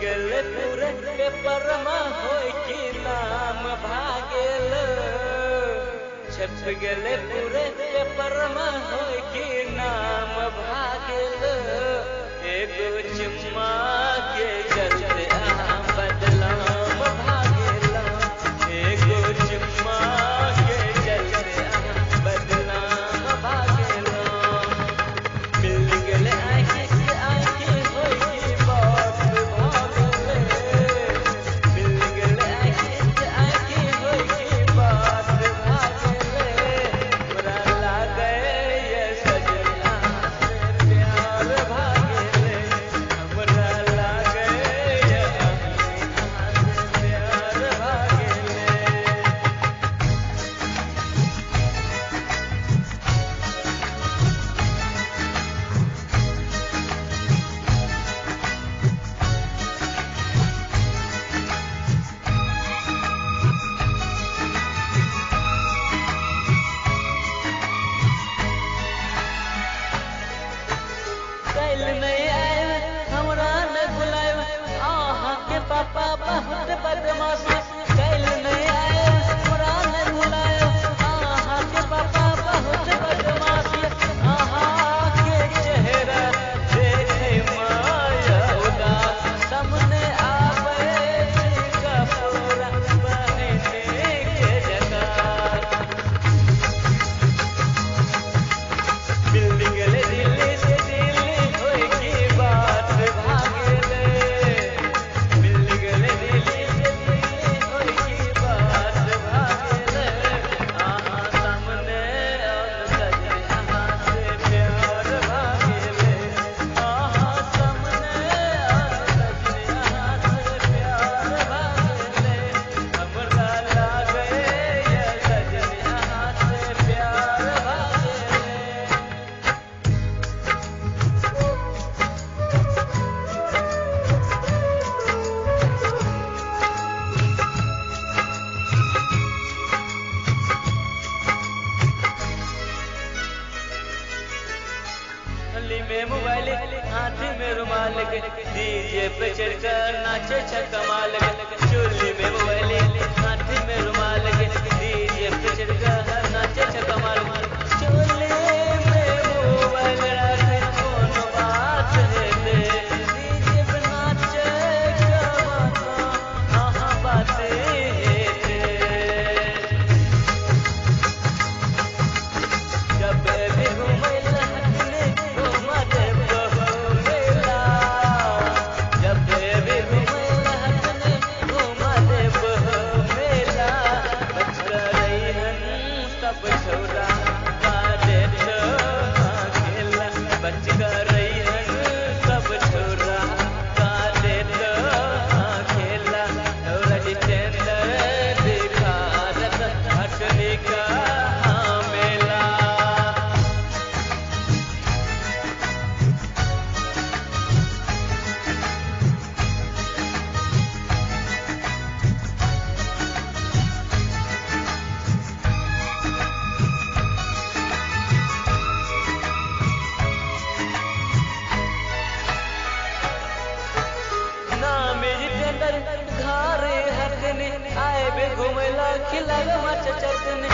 गेल पूरे पेपर में होय की नाम भागेल छप गेल पूरे पेपर में होय की नाम भागेल एगो चुम्मा के चलते बदनाम भागेल एगो चुम्मा के चलते बदनाम भागेल मिल गेल आँखि से आँखि होय की बात भागेल मिल गेल आँखि से आँखि होय की बात भागेल हमरा लागे ये सजना से प्यार भागेल हमरा लागे ये से प्यार भागेल। कैल नहीं आए हमरा न बुलाए आहा के पापा बहुत बदमाश कैल नहीं आए हमरा न बुलाए आहा के पापा बहुत बदमाश आहा के चेहरा देखे माया उदास सामने आवे का पूरा बहने के जगह मिल गेल दिल्ली से दिल्ली होय की बात भागेल मिल गेल दिल्ली से दिल्ली होय की बात भागेल आहा सामने और सजे आहा से प्यार भागेल आहा सामने और सजे आहा से प्यार भागेल हमरा लागे ये सजनी आहा से प्यार भागेल। गली में मोबाइल हाथ में रुमाल के डीजे पे चढ़कर नाचे कमाल के चोली में मोबाइल हाथ में रुमाल के डीजे पे चढ़कर नाचे कमाल चोली में मोबाइल रख कौन बात है दे डीजे पे नाचे कमाना आहा बातें है दे जब भी घूमैला हटने घुमा दे बहुमेला जब भी घूमैला हटने घुमा दे बहुमेला बच रहीहन सब छौरा का देत अकेला बच रहीहन सब छौरा का देत अकेला और जितेंद्र दिखारत हटने का मेला। नाम जितेंद्र घरे हटने आए बे घुमैला खिलावे मच चटनी